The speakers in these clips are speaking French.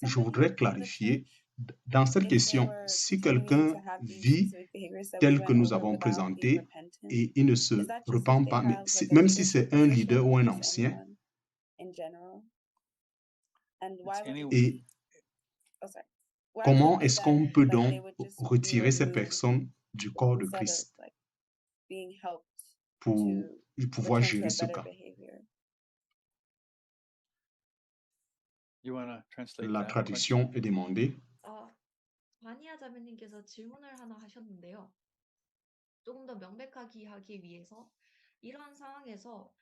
je voudrais clarifier, dans cette question, si quelqu'un vit tel que nous avons présenté et il ne se repent pas, mais même si c'est un leader ou un ancien, et comment est-ce qu'on peut donc retirer ces personnes du corps de Christ pour pouvoir gérer ce cas? La traduction est demandée. 바니아 자매님께서 질문을 하나 하셨는데요. 조금 더 명백하게 하기 위해서 이러한 상황에서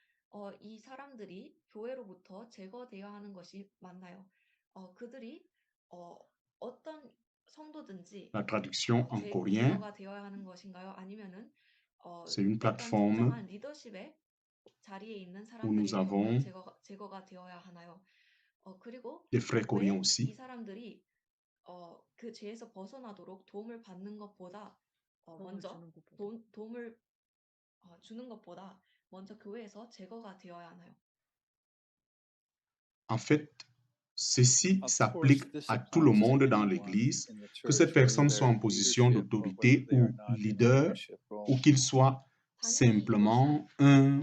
이 사람들이 교회로부터 제거되어야 하는 것이 맞나요? 그들이 어떤 성도든지 La traduction en coréen, 제거가 되어야 하는 것인가요? 아니면은 c'est une 어떤 plateforme 특정한 리더십의 자리에 있는 où nous 사람들일 경우에 avons 제거가 되어야 하나요? 그리고 des frères coréens 왜 이 aussi. 사람들이 그 죄에서 벗어나도록 도움을 받는 것보다 먼저 도움을 주는 것보다 먼저 교회에서 제거가 되어야 하나요? En fait, ceci s'applique à tout le monde dans l'Église, que cette personne soit en position d'autorité ou leader, ou qu'il soit simplement un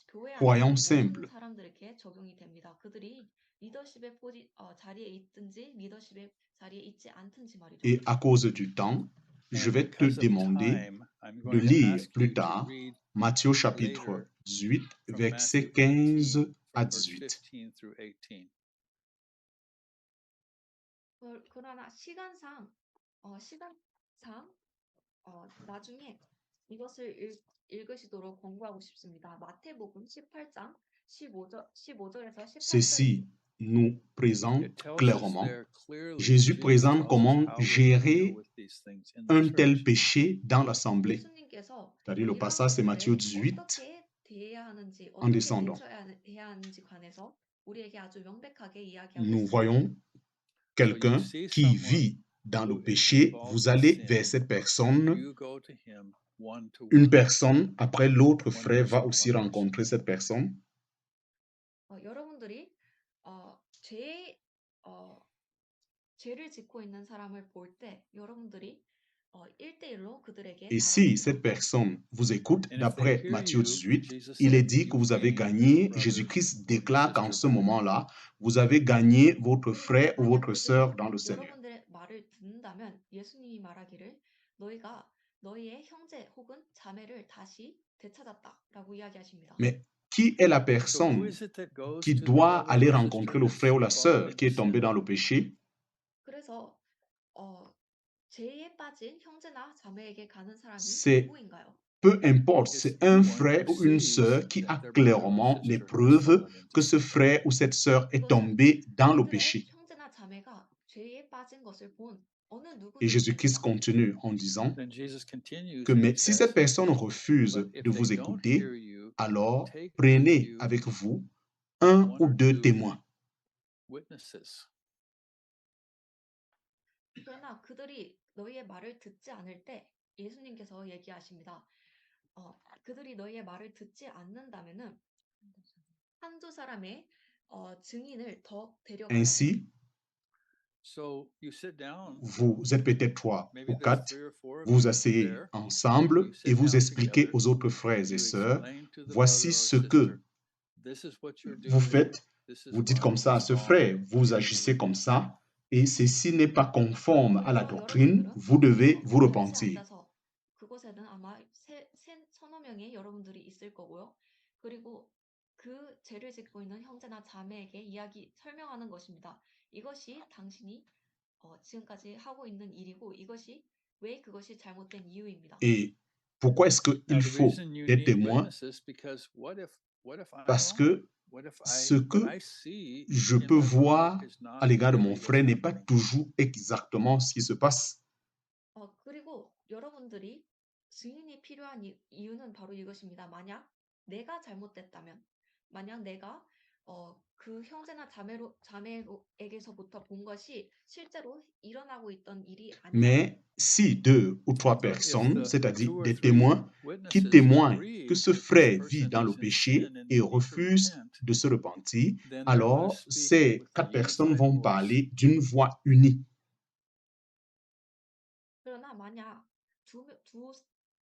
교회 안에 croyant 있는 모든 simple. 사람들에게 적용이 됩니다. 그들이 리더십의 자리에 있든지 리더십의 자리에 있지 않든지 말이죠. Et à cause du temps, je vais te demander de lire plus tard Matthieu chapitre 18, versets 15 à 18. 그러나 시간상 나중에 이것을 읽으시도록 권고하고 싶습니다. 마태복음 18장 15절에서 18절. Ceci nous présente clairement, Jésus présente comment gérer un tel péché dans l'assemblée. C'est-à-dire le passage, c'est Matthieu 18, en descendant. Nous voyons quelqu'un qui vit dans le péché, vous allez vers cette personne, une personne après l'autre frère va aussi rencontrer cette personne. 여러분들이 죄를 짓고 있는 사람을 볼 때 여러분들이 1대1로 그들에게 Et si cette personne vous écoute, d'après Matthieu 18, il est dit que vous avez gagné, Jésus-Christ déclare qu'en ce moment-là, vous avez gagné votre frère ou votre sœur dans le Seigneur. 여러분들의 말을 듣는다면 예수님이 말하기를 너희가 너희의 형제 혹은 자매를 다시 되찾았다라고 이야기하십니다. Mais qui est la personne qui doit aller rencontrer le frère ou la sœur qui est tombé dans le péché? 그래서 죄에 빠진 형제나 자매에게 가는 사람이 C'est 누구인가요? peu importe, c'est un frère ou une sœur qui a clairement les preuves que ce frère ou cette sœur est tombé dans le péché. 형제나 자매가 죄에 빠진 것을 본 어느 Et Jésus-Christ continue en disant que mais si cette personne refuse de vous écouter, alors prenez avec vous un ou deux témoins. 그러나 그들이 너희의 말을 듣지 않을 때 예수님께서 얘기하십니다. 그들이 너희의 말을 듣지 않는다면은 한두 사람의 증인을 더 데려가라. Ainsi, vous êtes peut-être 3 ou 4, vous vous asseyez ensemble et vous expliquez aux autres frères et sœurs, voici ce que vous faites, vous dites comme ça à ce frère, vous agissez comme ça, et ceci n'est pas conforme à la doctrine, vous devez vous repentir. 그곳에는 아마 서너 명의 여러분들이 있을 거고요. 그리고 그 죄를 짓고 있는 형제나 자매에게 설명하는 것입니다. 이것이 당신이 지금까지 하고 있는 일이고 이것이 왜 그것이 잘못된 이유입니다. Et pourquoi est-ce qu'il faut des témoins? Parce que ce que je peux voir à l'égard de mon frère n'est pas toujours exactement ce qui se passe. 그리고 여러분들이 증인이 필요한 이유는 바로 이것입니다. 만약 내가 잘못됐다면, 만약 내가 그 형제나 자매에게서부터 본 것이 실제로 일어나고 있던 일이 아니라 Mais si 2 ou 3 personnes, c'est-à-dire des témoins, qui témoignent que ce frère vit dans le péché et refuse de se repentir, alors ces 4 personnes vont parler d'une voix unie. 그러나 만약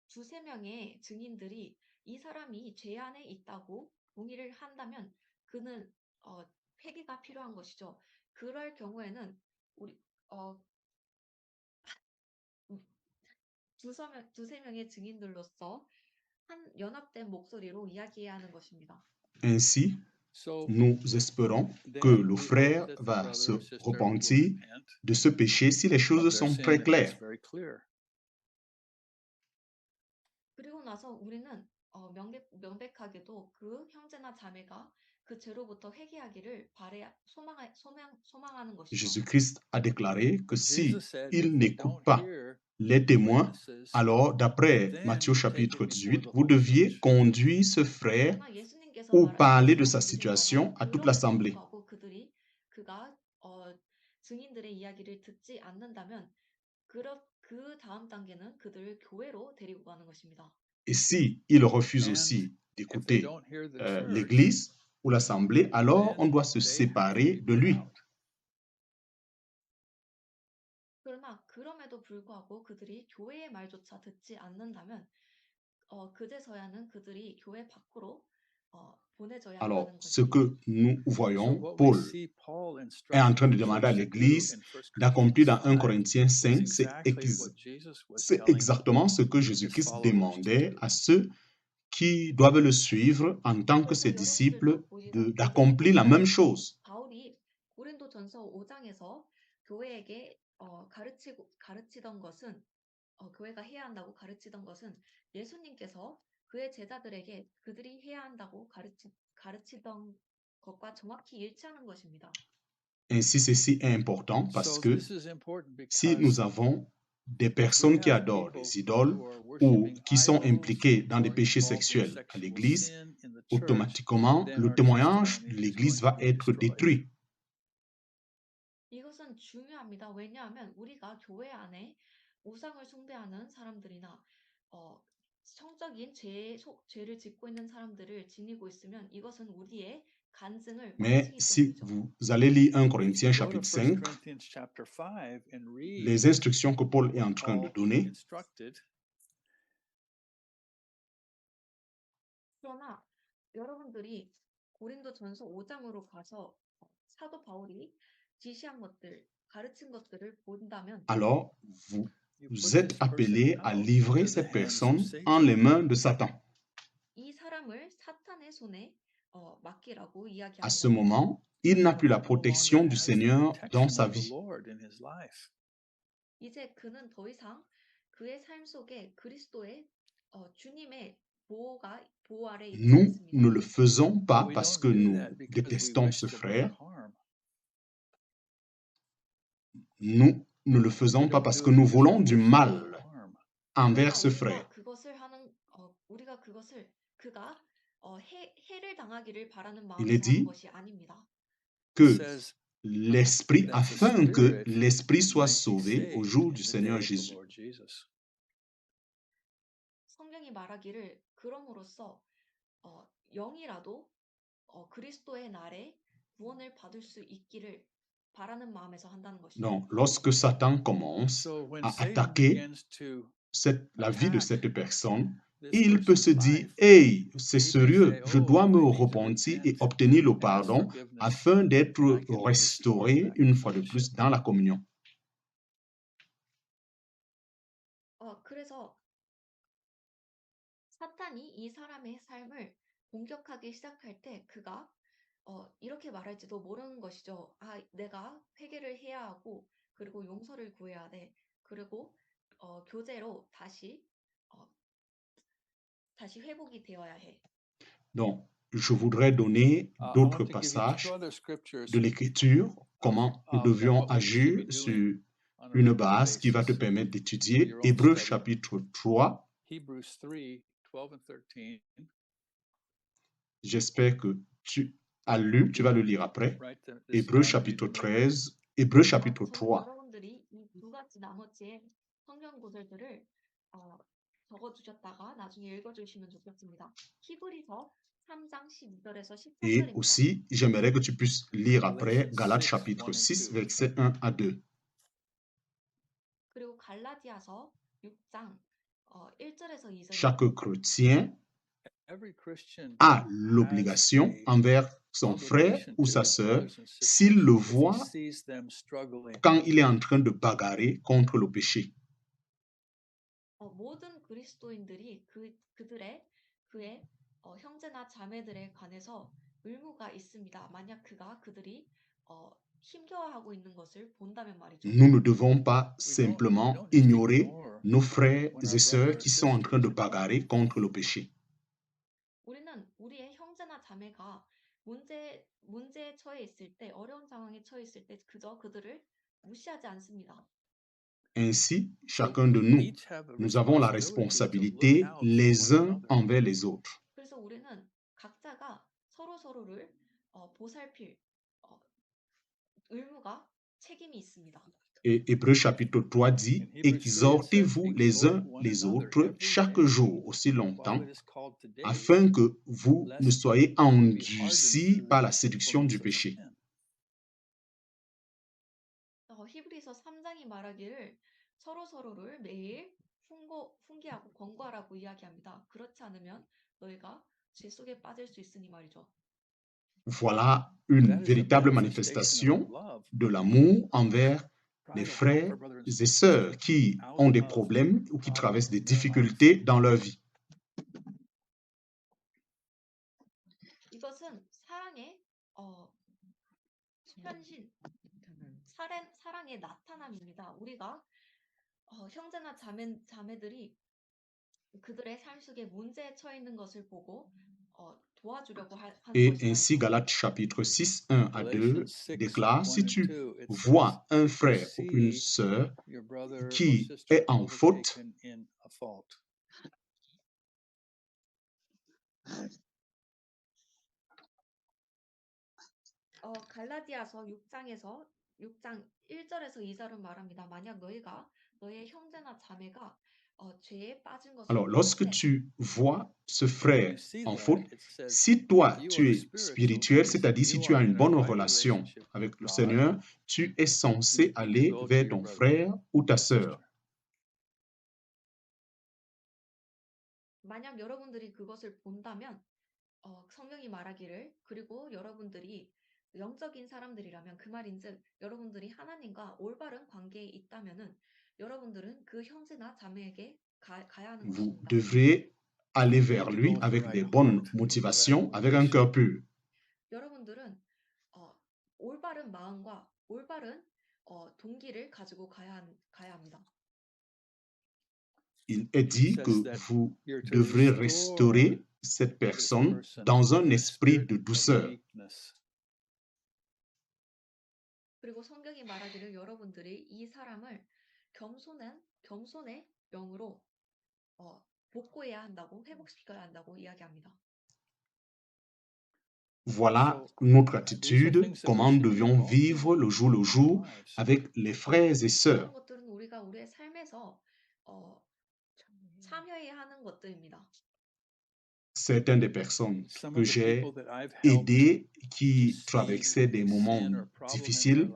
두세 명의 증인들이 이 사람이 죄 안에 있다고 동의를 한다면 그는 회개가 필요한 것이죠. 그럴 경우에는 우리 두세 명의 증인들로서 한 연합된 목소리로 이야기해야 하는 것입니다. Ainsi, nous espérons que le frère va se repentir de ce péché si les choses sont très claires. 그리고 나서 우리는 명백하게도 그 형제나 자매가 그 죄로부터 회개하기를 소망하는 것이죠. Jésus-Christ a déclaré que si il n'écoute pas les témoins, alors d'après Matthieu chapitre 18, vous deviez conduire ce frère ou parler de sa situation à toute l'assemblée. 그가 증인들의 이야기를 듣지 않는다면 그 다음 단계는 그들을 교회로 데리고 가는 것입니다. Et si il refuse aussi d'écouter l'église ou l'assemblée, alors on doit se séparer de lui. 그러나 그럼에도 불구하고 그들이 교회의 말조차 듣지 않는다면 그제서야는 그들이 교회 밖으로 보내져야 Alors, 한다는 ce 것입니다. que nous voyons, Paul est en train de demander à l'Église d'accomplir dans 1 Corinthiens 5, c'est exactement ce que Jésus-Christ demandait à ceux qui doivent le suivre en tant que ses disciples d'accomplir la même chose. 바울이 고린도전서 5장에서 교회에게 가르치던 것은 교회가 해야 한다고 가르치던 것은 예수님께서 그의 제자들에게 그들이 해야 한다고 가르치던 것과 정확히 일치하는 것입니다. Ainsi, ceci est important parce que si nous avons des personnes qui adorent des idoles ou qui sont impliquées dans des péchés sexuels à l'Église, automatiquement, le témoignage de l'Église va être détruit. 이것은 중요합니다. 왜냐하면 우리가 교회 안에 우상을 숭배하는 사람들이나 성적인 죄를 짓고 있는 사람들을 지니고 있으면 이것은 우리의 간증을 Mais 망치기 si 때문이죠. vous allez lire 1 Corinthiens chapitre 5, les instructions que Paul est en train de donner, 그러나 여러분들이 고린도전서 5장으로 가서 사도 바울이 지시한 것들, 가르친 것들을 본다면 alors vous êtes appelés à livrer cette personne en les mains de Satan. 이 사람을 사탄의 손에 맡기라고 이야기합니다. À ce moment, il n'a plus la protection du Seigneur dans sa vie. 이제 그는 더 이상 그의 삶 속에 그리스도의 주님의 보호 아래 있지 Nous 않습니다. ne le faisons pas parce que nous détestons ce frère. Nous ne le faisons pas parce que nous voulons du mal envers ce frère. Il est dit que l'Esprit, afin que l'Esprit soit sauvé au jour du Seigneur Jésus. 성경이 말하기를 그럼으로써 영이라도 그리스도의 날에 구원을 받을 수 있기를 바라는 마음에서 한다는 것이죠. Donc, lorsque Satan commence à attaquer la vie de cette personne, il peut se dire, hey, c'est sérieux, je dois me repentir et obtenir le pardon afin d'être restauré une fois de plus dans la communion. 그래서 사탄이 이 사람의 삶을 공격하기 시작할 때 그가 이렇게 말할지도 모르는 것이죠. 내가 회개를 해야 하고 그리고 용서를 구해야 돼. 그리고 교제로 다시 회복이 되어야 해. Donc, je voudrais donner d'autres passages de l'Écriture, comment nous devions agir sur une base qui va te permettre d'étudier Hébreux chapitre 3. J'espère que tu as lu, tu vas le lire après. Hébreux chapitre 13, Hébreux chapitre 3. 여러분들이 이 두 가지 나머지의 성경 구절들을 적어두셨다가 나중에 읽어주시면 좋겠습니다. 히브리서 3장 12절에서 Et 13절입니다. aussi, j'aimerais que tu puisses lire après Galates chapitre 6, versets 1 à 2. 그리고 갈라디아서 6장 1절에서 2절. Chaque chrétien a l'obligation envers son frère ou sa sœur s'il le voit quand il est en train de bagarrer contre le péché. 모든 그리스도인들이 그의 형제나 자매들에 관해서 의무가 있습니다. 만약 그들이 힘겨워하고 있는 것을 본다면 말이죠. Nous ne devons pas simplement ignorer nos frères et sœurs qui sont en train de bagarrer contre le péché. 우리는 우리의 형제나 자매가 문제에 처해 있을 때, 어려운 상황에 처해 있을 때 그저 그들을 무시하지 않습니다. Ainsi, chacun de nous avons la responsabilité les uns envers les autres. 그래서 우리는 각자가 서로를 보살필 의무가 책임이 있습니다. Et Hébreux chapitre 3 dit, exhortez-vous les uns les autres chaque jour aussi longtemps, afin que vous ne soyez endurcis par la séduction du péché. 히브리서 3장이 말하기를 서로를 매일 훈계하고 권고하라고 이야기합니다. 그렇지 않으면 너희가 죄 속에 빠질 수 있으니 말이죠. Voilà une véritable manifestation de l'amour envers les frères et sœurs qui ont des problèmes ou qui traversent des difficultés dans leur vie. 이것은 사랑의 현신, 사랑의 나타남입니다. 우리가 형제나 자매들이 그들의 삶 속에 문제에 처해 있는 것을 보고 도와주려고 하는 Et 것이다. ainsi, Galates chapitre 6, 1 à 2 déclare, si tu vois un frère ou une sœur qui est en faute, 갈라디아서 6장 1절에서 2절은 말합니다. 만약 너의 형제나 자매가 죄에 빠진 것을 alors lorsque tu vois ce frère en faute, si toi tu es spirituel, c'est-à-dire si tu as une bonne relation avec le Seigneur, tu es censé aller vers ton frère ou ta sœur. 만약 여러분들이 그것을 본다면 성경이 말하기를 그리고 여러분들이 영적인 사람들이라면 그 말인즉 여러분들이 하나님과 올바른 관계에 있다면은 여러분들은 그 형제나 자매에게 가야 하는 Vous 것입니다. devrez aller vers lui avec des bonnes motivations, avec un cœur pur. 여러분들은 올바른 마음과 올바른 동기를 가지고 가야 합니다. Il est dit que vous devrez restaurer cette personne dans un esprit de douceur. 그리고 성경이 말하기를 여러분들이 이 사람을 겸손의 영으로 복구해야 한다고, 회복시켜야 한다고 이야기합니다. Voilà notre attitude, comment nous devions vivre le jour avec les frères et sœurs. 이런 것들은 우리가 우리의 삶에서 참여해야 하는 것들입니다. Certaines des personnes que j'ai aidées qui traversaient des moments difficiles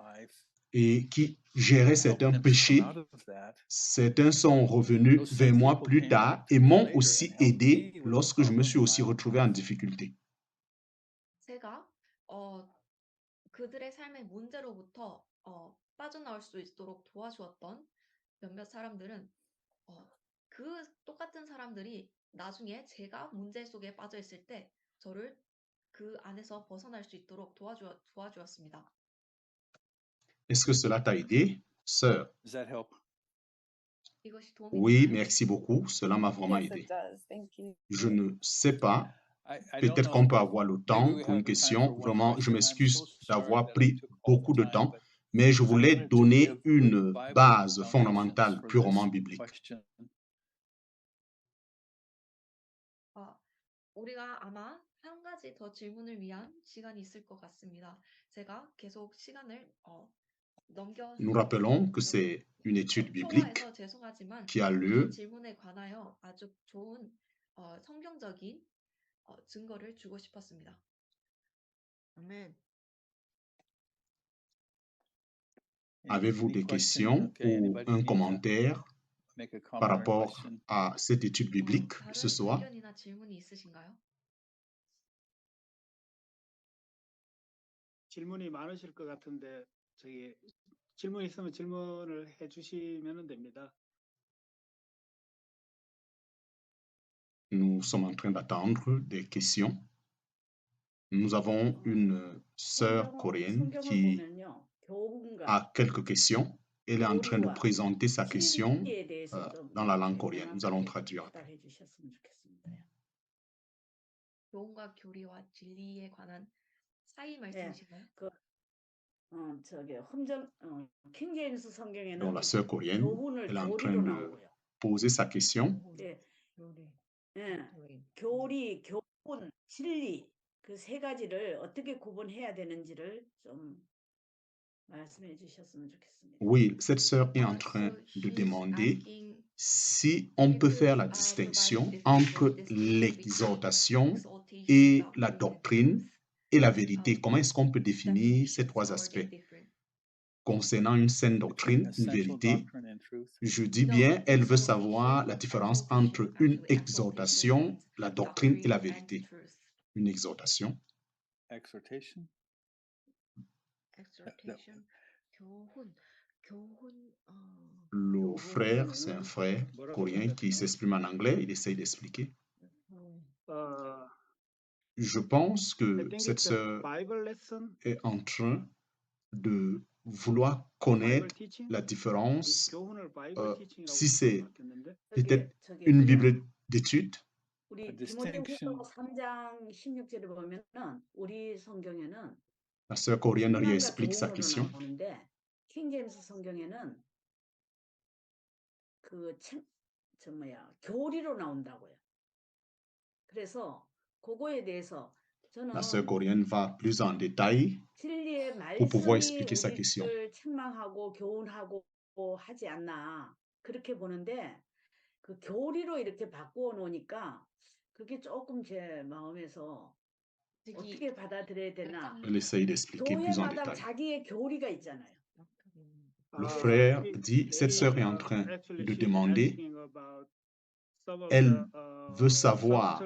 et qui géraient certains péchés, certains sont revenus vers moi plus tard et m'ont aussi aidé lorsque je me suis aussi retrouvé en difficulté. 제가 그들의 삶의 문제로부터 빠져나올 수 있도록 도와주었던 몇몇 사람들은 그 똑같은 사람들이 나중에 제가 문제 속에 빠져 있을 때 저를 그 안에서 벗어날 수 있도록 도와주었습니다. Est-ce que cela t'a aidé, sœur? Does that help? 이것이 도움이 Oui, 되나요? merci beaucoup. Cela m'a vraiment Yes, aidé. it does. Thank you. Je ne sais pas. I Peut-être don't qu'on know. peut avoir le temps Maybe we pour une have time question. for one Vraiment, je question. I'm m'excuse so sorry d'avoir that I pris took all beaucoup the de time, temps, but mais je I voulais wanted to donner give une Bible base foundations fondamentale for purement this biblique. question. 우리가 아마 한 가지 더 질문을 위한 시간이 있을 것 같습니다. 제가 계속 시간을 Nous rappelons que c'est une étude biblique 초과해서 죄송하지만 qui a 이 lieu 질문에 관하여 아주 좋은 성경적인 증거를 주고 싶었습니다. 아멘. Avez-vous des questions ou un commentaire par rapport à cette étude biblique ce 다른 soir? 의견이나 질문이 있으신가요? 질문이 많으실 것 같은데 질문 있으면 질문을 해주시면 됩니다. Nous sommes en train d'attendre des questions. Nous avons une sœur coréenne qui a quelques questions. Elle est en train de présenter sa question dans la langue coréenne. Nous allons traduire. 교훈과 교리와 진리에 관한 사이 말씀이신가요? Donc la sœur coréenne, elle est en train de poser sa question. 교리, 교훈, 진리 그 세 가지를 어떻게 구분해야 되는지를 좀 말씀해 주셨으면 좋겠습니다. Oui, cette sœur est en train de demander si on peut faire la distinction entre l'exhortation et la doctrine et la vérité. Comment est-ce qu'on peut définir ces trois aspects? Concernant une saine doctrine, une vérité, je dis bien, elle veut savoir la différence entre une exhortation, la doctrine et la vérité. Une exhortation. Exhortation. Le frère, c'est un frère coréen qui s'exprime en anglais, il essaye d'expliquer. Je pense que cette sœur est en train de vouloir connaître la différence, si c'est peut-être une Bible d'étude. La sœur coréenne réexplique sa question. La sœur coréenne va plus en détail pour pouvoir expliquer sa question. 하지 않나 그렇게 보는데 그 교리로 이렇게 바꾸어 놓으니까 그게 조금 제 마음에서 어떻게 받아들여야 되나. Elle essaye d'expliquer plus en 교회마다 détail. 자기의 교리가 있잖아요. Le frère dit, cette sœur est en train de demander, elle veut savoir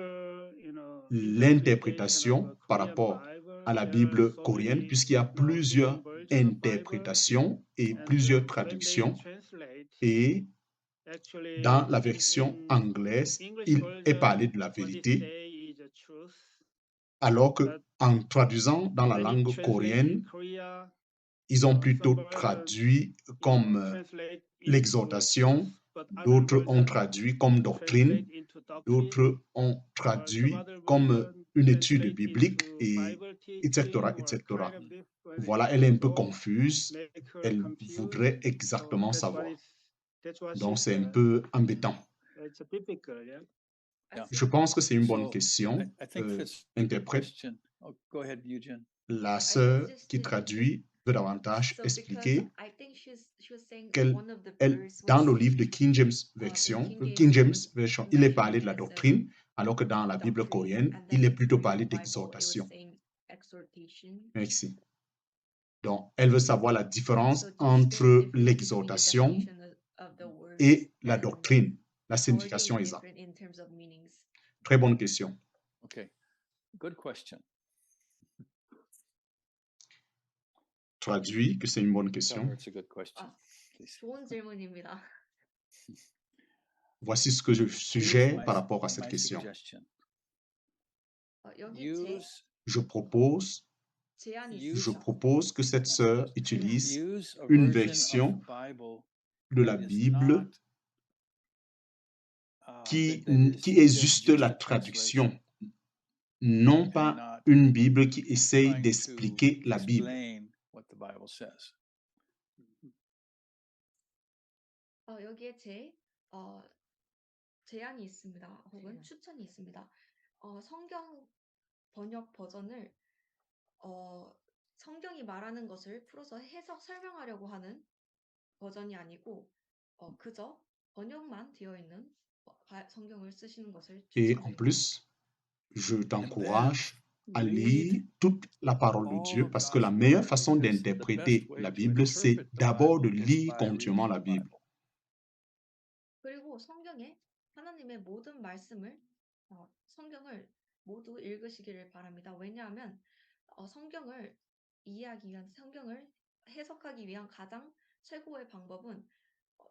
l'interprétation par rapport à la Bible coréenne, puisqu'il y a plusieurs interprétations et plusieurs traductions. Et dans la version anglaise, il est parlé de la vérité, alors qu'en traduisant dans la langue coréenne, ils ont plutôt traduit comme l'exhortation, d'autres ont traduit comme doctrine, d'autres ont traduit comme une étude biblique, et etc., etc. Voilà, elle est un peu confuse, elle voudrait exactement savoir. Donc, c'est un peu embêtant. Je pense que c'est une bonne question. Interprète. La sœur qui traduit veut davantage expliquer dans le livre de King James Version, il est parlé de la doctrine, alors que dans la Bible coréenne, il est plutôt parlé d'exhortation. Merci. Donc, elle veut savoir la différence entre l'exhortation et la doctrine, la signification exacte. Très bonne question. Okay, good question. Traduit que c'est une bonne question. It's a good question. 좋은 질문입니다. Voici ce que je suggère par rapport à cette question. 여기 Je propose 제안이 que cette sœur utilise une version de la Bible qui est juste la traduction, non pas une Bible qui essaye d'expliquer la Bible. 여기에 제안이 있습니다. 혹은 추천이 있습니다. 성경 번역 버전을 성경이 말하는 것을 풀어서 해석 설명하려고 하는 버전이 아니고 그저 번역만 되어 있는 성경을 쓰시는 것을 Et en 추천드립니다. plus, je And then t'encourage à read lire toute la parole de all Dieu of parce que la God's meilleure word, façon because the d'interpréter best way la to Bible, c'est interpret the d'abord de Bible is lire by continuellement reading la the Bible. Bible. 그리고 성경의 하나님의 모든 말씀을 성경을 모두 읽으시기를 바랍니다. 왜냐하면 성경을 이해하기 위한 성경을 해석하기 위한 가장 최고의 방법은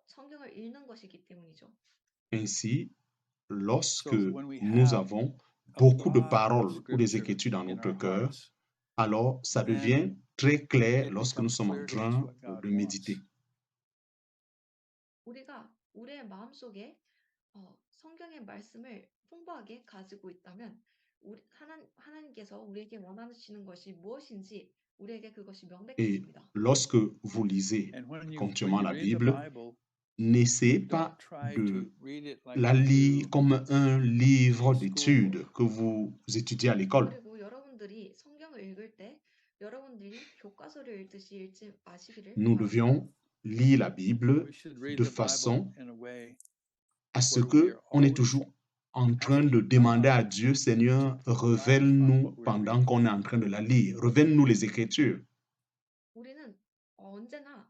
성경을 읽는 것이기 때문이죠. Ainsi, lorsque So when we nous have avons a beaucoup de lot of paroles ou des scripture écritures dans in notre our cœur, hearts, alors ça then devient très clair it lorsque nous becomes sommes en clear to us train what God de wants. méditer. 우리가 우리의 마음속에 성경의 말씀을 풍부하게 가지고 있다면 하나님께서 우리에게 원하시는 것이 무엇인지 우리에게 그것이 Et 명백해집니다. lorsque vous lisez And when you continuellement la read the Bible, Bible, n'essayez don't pas try de to read it like la you lire do comme un livre in d'études schoolwork. que vous étudiez à l'école. 그리고 여러분들이 성경을 읽을 때 여러분들이 교과서를 읽듯이 읽지 마시기를 Nous 바랍니다. devions lire la Bible We should read de the Bible façon in a way à ce where we que are on est always toujours en train de asking demander à God Dieu, to Seigneur, clarify révèle-nous what we're pendant reading. qu'on est en train de la lire. Révèle-nous les Écritures. 우리는 언제나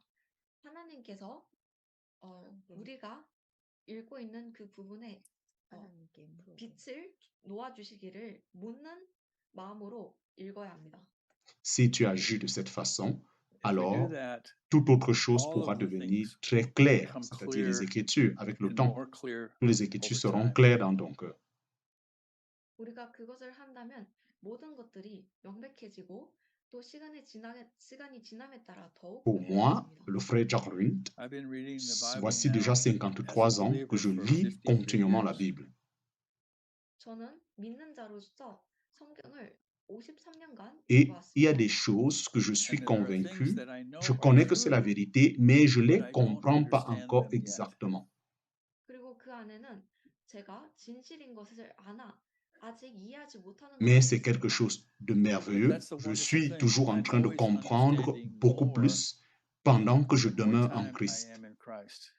하나님께서 우리가 읽고 있는 그 부분에 빛을 놓아주시기를 묻는 마음으로 읽어야 합니다. Si tu agis de cette façon, If we do alors that, toute autre chose all pourra of the devenir things très will claire, become c'est-à-dire les clear Écritures. Avec le and temps, more clear toutes les Écritures over seront time. claires dans ton cœur. 우리가 그것을 한다면 모든 것들이 명백해지고 또 시간이 지남에 따라 더욱 Pour moi, 명백해집니다. le frère Jacqueline, I've been reading the Bible voici déjà now as a 53 ans que believer je for lis 53 continuellement la years. Bible. 저는 믿는 자로서 성경을 53년간 Et il y a 읽어왔습니다. des choses que je suis And there are things convaincu, that I know je are connais que c'est la true, vérité, mais je ne but les I don't comprends pas understand encore them yet. exactement. 그리고 그 안에는 제가 진실인 것을 아직 이해하지 못하는 Mais 것들이 c'est quelque 있습니다. chose de But merveilleux. that's the Je wonderful suis thing. toujours en I'm train de always comprendre understanding beaucoup more plus pendant que je the more demeure en time I Christ. am in Christ.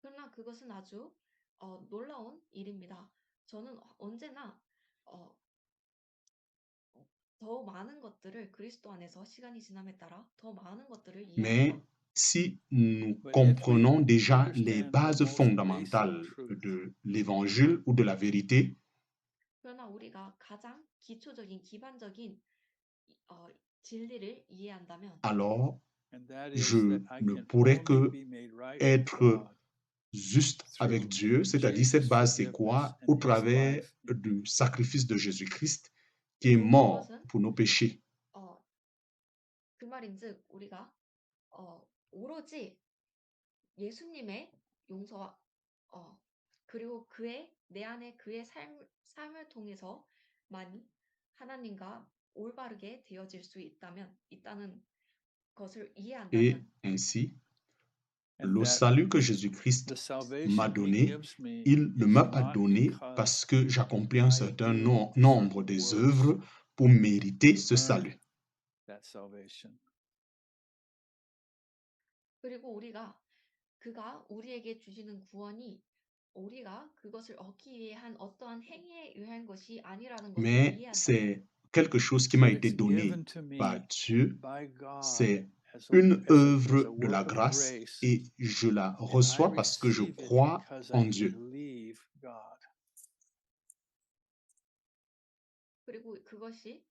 그러나 그것은 아주 놀라운 일입니다. 저는 언제나 더 많은 것들을 그리스도 안에서 시간이 지남에 따라 더 많은 것들을 Mais 이해합니다. si nous But if we comprenons déjà les understand the bases most fondamentales basic truth, de l'évangile ou de la vérité, 그러나 우리가 가장 기초적인 기반적인 진리를 이해한다면 alors and that is je that I ne can pourrai only que be made right with être God juste avec through Dieu, c'est-à-dire cette Jesus' base, c'est forgiveness quoi? and Au his travers life. du sacrifice de Jésus-Christ qui est 그리고 mort 그것은 pour nos péchés. 그 말인즉 우리가 오로지 예수님의 용서와 그리고 내 안에 그의 삶을 통해서만 하나님과 올바르게 되어질 수 있다는 것을 Et 이해한다면 ainsi, And le that salut que Jésus-Christ the m'a salvation he donné, gives me il ne is m'a pas not donné because parce que j'accomplis un I certain do nombre certain des works œuvres pour mériter to ce earn salut. that salvation. 그리고 그가 우리에게 주시는 구원이 우리가 그것을 얻기 위해 한 어떠한 행위에 의한 것이 아니라는 것을 Mais 이해한다면 c'est quelque chose qui m'a But été it's donné given to par me Dieu. by God C'est as une as œuvre a de la work of grâce grace, et je la and I reçois parce que je receive it crois because en I Dieu. believe God. 그리고 그것이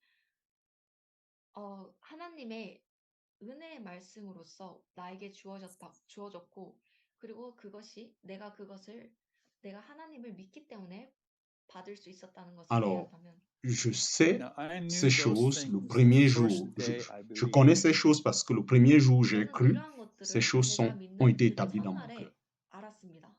하나님의 은혜의 말씀으로서 나에게 주어졌고 그리고 내가 하나님을 믿기 때문에 받을 수 있었다는 것을 Alors, 이해한다면 je sais Now I ces knew those choses le things the premier first jour. day I Je connais believed. ces choses parce que le premier jour où j'ai 저는 cru, 이러한 ces 것들을 choses 제가 ont 믿는 été 그 établies dans mon cœur. 첫날에 알았습니다.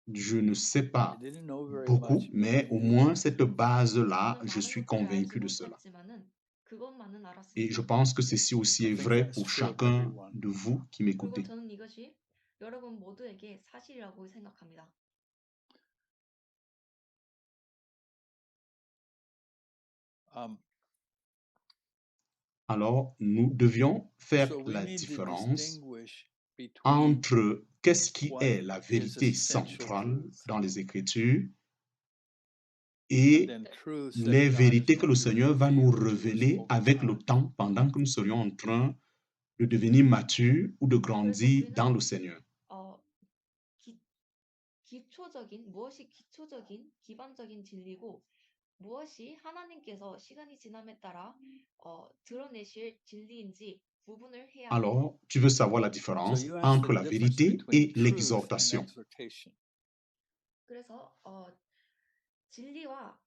Je ne sais I pas didn't know very beaucoup, much, but I mais au knew moins that. cette base-là, 저는 je 많은 suis 것들을 알지 convaincu de cela. 못했지만은 그것만은 Et 알았습니다. je pense que ceci aussi I est think vrai that's pour true of chacun everyone. de vous qui 그리고 m'écoutez. 저는 이것이 여러분 모두에게 사실이라고 생각합니다. Alors, nous devions faire So we la need to différence distinguish between entre qu'est-ce qui what est la is vérité essential centrale truth dans les Écritures and et then truths les that God is vérités que going le to Seigneur va nous reveal to us révéler over avec le time. temps pendant que nous serions en train de devenir matures ou de 그래서 grandir dans 우리는 le Seigneur. 기, 무엇이 기초적인 기반적인 진리고 무엇이 하나님께서 시간이 지남에 따라 드러내실 진리인지 구분을 해야 해요. Alors, tu veux savoir la So différence you asked entre the la difference vérité between et truth and l'exhortation. exhortation. 그래서 진리와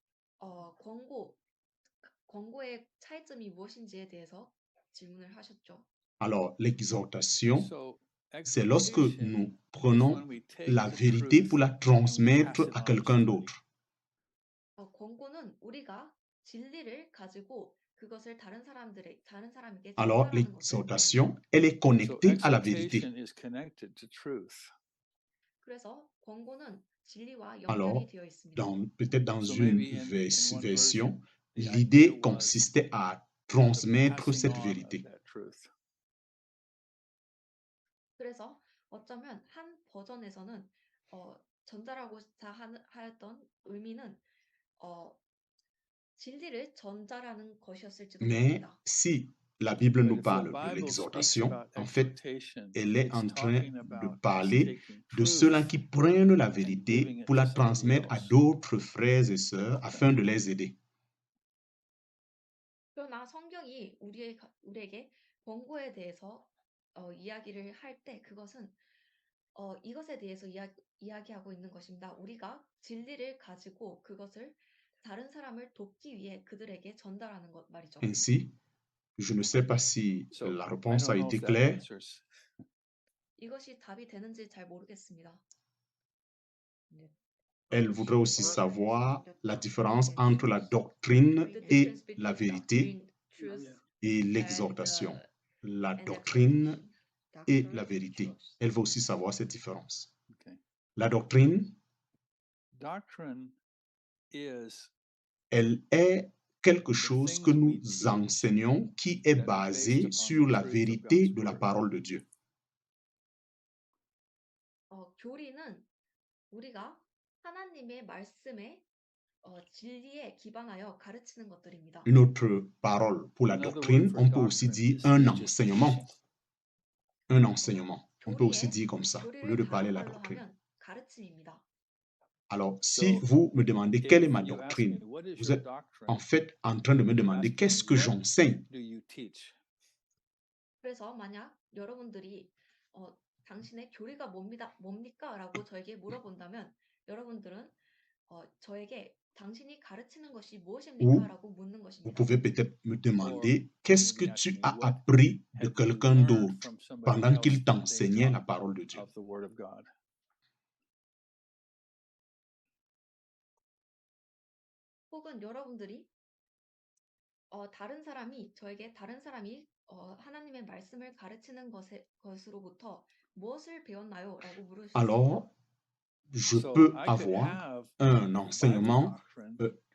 권고의 차이점이 무엇인지에 대해서 질문을 하셨죠. Alors, l'exhortation, So c'est lorsque exhortation nous is prenons when we take la the vérité truth pour la and we pass transmettre it à on to quelqu'un somebody. d'autre. 권고는 우리가 진리를 가지고 그것을 다른 사람에게 Alors, 전달하는 것을 말합니다. l'exhortation, elle est So connectée à la vérité. exhortation is connected to truth. 그래서 권고는 진리와 Alors, 연결이 되어 있습니다. peut-être dans So une maybe in one version, version, the idea l'idée was consistait à the transmettre passing cette on of vérité. that truth. 그래서 어쩌면 한 버전에서는 전달하고자 하였던 의미는 진리를 전달하는 것이었을지도 Mais 모릅니다. si la Bible But nous if the parle de Bible speaks l'exhortation, about en fait, exhortation, elle est it's en train talking de about us parler taking de ceux-là truth qui prennent la and vérité giving it pour to la somebody transmettre à else. d'autres frères et sœurs afin de les aider. 그러나 성경이 우리에게 권고에 대해서 이야기를 할 때 그것은 이것에 대해서 이야기하고 있는 것입니다. 우리가 진리를 가지고 그것을 다른 사람을 돕기 위해 그들에게 전달하는 것 말이죠. Ainsi, je ne sais pas si So la I réponse a don't know été if that claire. answers. 이것이 답이 되는지 잘 모르겠습니다. Elle voudrait aussi savoir la différence entre la doctrine The et difference la between vérité truth et and, l'exhortation. La and doctrine exhortation. et la vérité. Elle veut aussi savoir cette différence. Okay. La doctrine, Doctrine is elle est quelque chose que nous enseignons qui est basé sur la vérité de la parole de Dieu. 교리는 우리가 하나님의 말씀에 진리에 기반하여 가르치는 것들입니다. Une autre parole pour la doctrine, on peut aussi dire un enseignement. Un enseignement. On peut aussi dire comme ça, au lieu de parler de la doctrine. 가르침입니다. Alors, si vous me demandez quelle est ma doctrine, vous êtes en fait en train de me demander qu'est-ce que j'enseigne. 그래서 만약 여러분들이 당신의 교리가 뭡니까? 라고 저에게 물어본다면 여러분들은 저에게 당신이 가르치는 것이 무엇입니까? 라고 묻는 Vous 것입니다. pouvez peut-être me demander qu'est-ce que tu as appris de quelqu'un d'autre pendant qu'il t'enseignait la parole de Dieu. 혹은 여러분들이 다른 사람이 하나님의 말씀을 가르치는 것으로부터 무엇을 배웠나요? 라고 물으실 수 Alors, je peux avoir un enseignement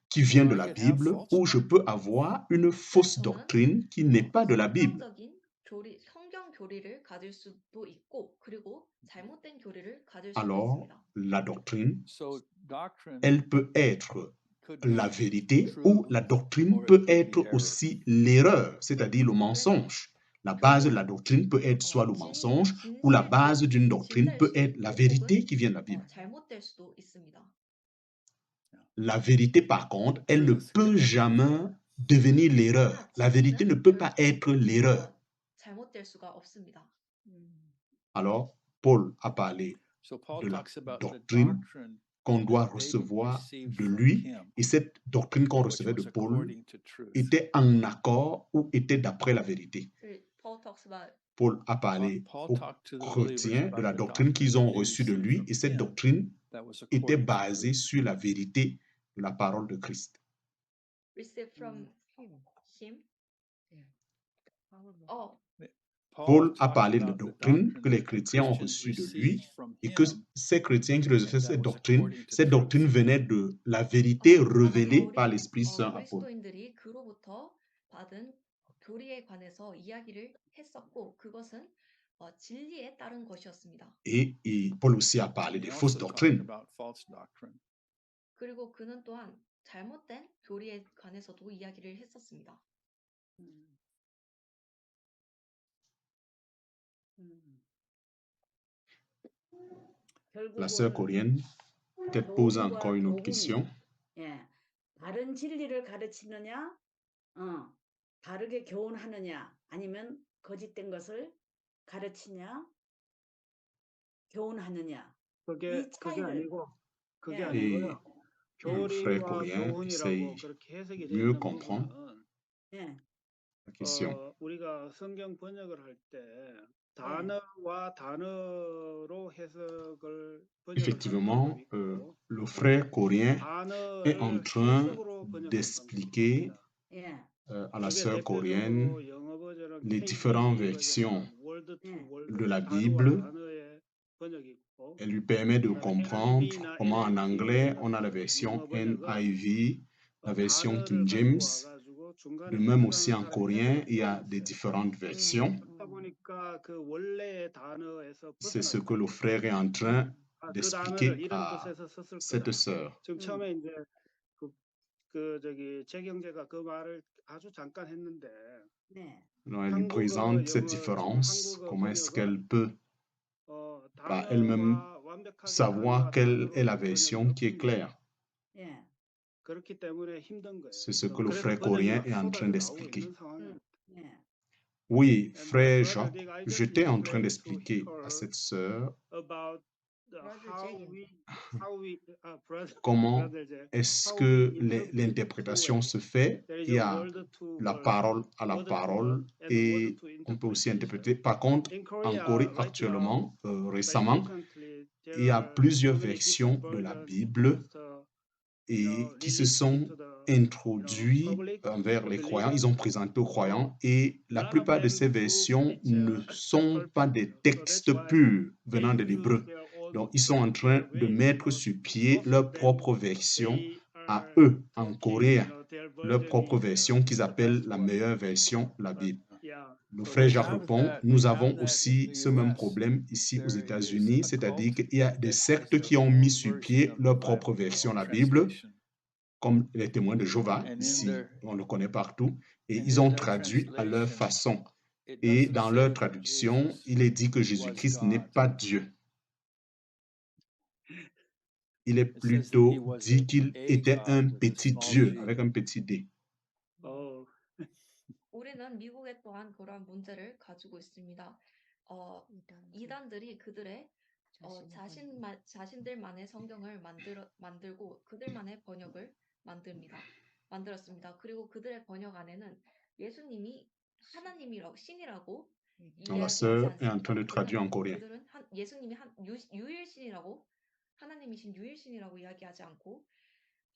qui vient de la Bible ou je peux avoir une fausse doctrine qui n'est pas de la Bible. 성경 교리를 가질 수도 있고 그리고 잘못된 교리를 가질 수도 Alors, 있습니다. la doctrine, elle peut être la vérité ou la doctrine peut être aussi l'erreur, c'est-à-dire le mensonge. La base de la doctrine peut être soit le mensonge ou la base d'une doctrine peut être la vérité qui vient de la Bible. 잘못될 수도 있습니다. La vérité, par contre, elle ne peut jamais devenir l'erreur. La vérité ne peut pas être l'erreur. 잘못될 수가 없습니다. Alors, Paul a parlé de la doctrine qu'on doit recevoir de lui, et cette doctrine qu'on recevait de Paul était en accord ou était d'après la vérité. Paul a parlé aux chrétiens de la doctrine qu'ils ont reçue de lui, et cette doctrine était basée sur la vérité de la parole de Christ. Received from him. Paul a parlé de doctrine que les chrétiens ont reçue de lui et que ces chrétiens qui reçoivent cette doctrine venait de la vérité révélée par l'Esprit Saint à Paul. 그리스도인들이 그로부터 받은 교리에 관해서 이야기를 했었고 그것은 진리에 따른 것이었습니다. Et Paul aussi a parlé des fausses doctrines. 그리고 그는 또한 잘못된 교리에 관해서도 이야기를 했었습니다. La sœur coréenne peut-être pose encore une autre question. 예, 바른 진리를 가르치느냐, 바르게 교훈하느냐, 아니면 거짓된 것을 가르치냐, 교훈하느냐. 그게 차이를, 아니고 그게 예. 아니고요. Un frère 교리와 coréen essaye 교훈이라고 그렇게 해석이 되어 mieux 있는 comprendre 부분은 예, la question. 우리가 성경 번역을 할 때 단어와 단어로 해석을 Effectivement, le frère coréen est en train d'expliquer 예, à la sœur coréenne les différentes versions de la Bible. Elle lui permet de comprendre comment en anglais on a la version NIV, la version King James. De même aussi en coréen, il y a des différentes versions. C'est ce que le frère est en train d'expliquer à cette sœur. Alors, elle lui présente cette différence, comment est-ce qu'elle peut par elle-même savoir quelle est la version qui est claire. C'est ce que le frère coréen est en train d'expliquer. Oui, frère Jacques, j'étais en train d'expliquer à cette sœur comment est-ce que l'interprétation se fait. Il y a la parole à la parole et on peut aussi interpréter. Par contre, en Corée actuellement, récemment, il y a plusieurs versions de la Bible et qui se sont introduits envers les croyants, ils ont présenté aux croyants et la plupart de ces versions ne sont pas des textes purs venant de l'hébreu. Donc, ils sont en train de mettre sur pied leur propre version à eux, en coréen, leur propre version qu'ils appellent la meilleure version, la Bible. Le frère Jacques répond, nous avons aussi ce même problème ici aux États-Unis, c'est-à-dire qu'il y a des sectes qui ont mis sur pied leur propre version, la Bible, comme les témoins de Jéhovah, ici, on le connaît partout, et ils ont traduit à leur façon. Et dans leur traduction, il est dit que Jésus-Christ n'est pas Dieu. Il est plutôt dit qu'il était un petit Dieu, avec un petit D. 우리는 미국에 또한 그러한 문제를 가지고 있습니다. 이단들이 그들의 자신들만의 성경을 만들고 그들만의 번역을 만들었습니다. 그리고 그들의 번역 안에는 예수님이 하나님이라고 신이라고 La sœur est en train de traduire en coréen. 그들은 예수님이 유일신이라고 하나님이신 유일신이라고 이야기하지 않고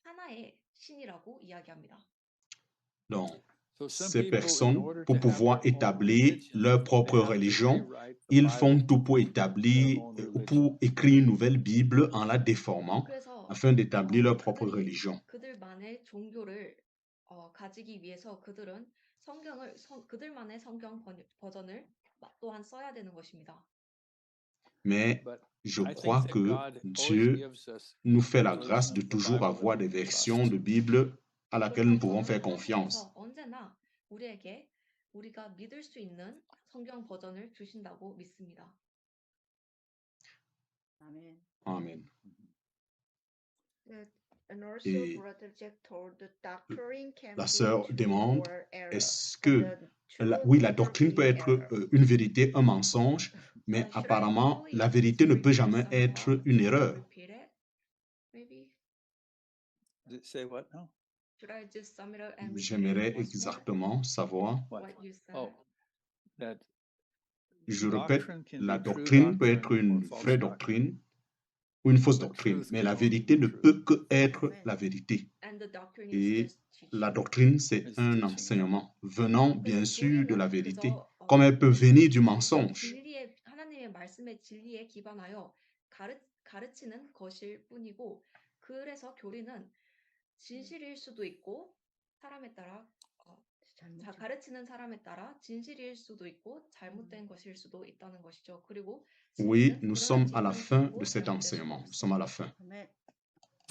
하나의 신이라고 이야기합니다. Donc, ces personnes, pour pouvoir établir leur propre religion, ils font tout pour établir, pour écrire une nouvelle Bible en la déformant, afin d'établir leur propre religion. 그들만의 종교를 가지기 위해서 그들은 그들만의 성경 버전을 또한 써야 되는 것입니다. Mais je crois que Dieu nous fait la grâce de toujours avoir des versions de Bible à laquelle nous pouvons faire confiance. 언제나 우리에게 우리가 믿을 수 있는 성경 버전을 주신다고 믿습니다. 아멘. Amen. Et la sœur demande, est-ce que, oui, la doctrine peut être une vérité, un mensonge, mais apparemment, la vérité ne peut jamais être une erreur. J'aimerais exactement savoir. Je répète, la doctrine peut être une vraie doctrine ou une fausse doctrine, mais la vérité ne peut que être la vérité. Et la doctrine, c'est un enseignement venant bien sûr de la vérité. comme elle peut venir du mensonge. 진리의 하나님의 말씀의 진리에 기반하여 가르치는 것일 뿐이고, 그래서 교리는 진실일 수도 있고 사람에 따라 가르치는 사람에 따라 진실일 수도 있고 잘못된 것일 수도 있다는 것이죠. 그리고 Oui, 진리는 nous 그러한 sommes à la 진리를 fin 두고 de cet 잘못될 수도 enseignement. Nous 없습니다. sommes à la fin. 아멘.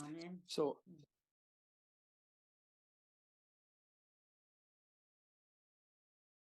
아멘. So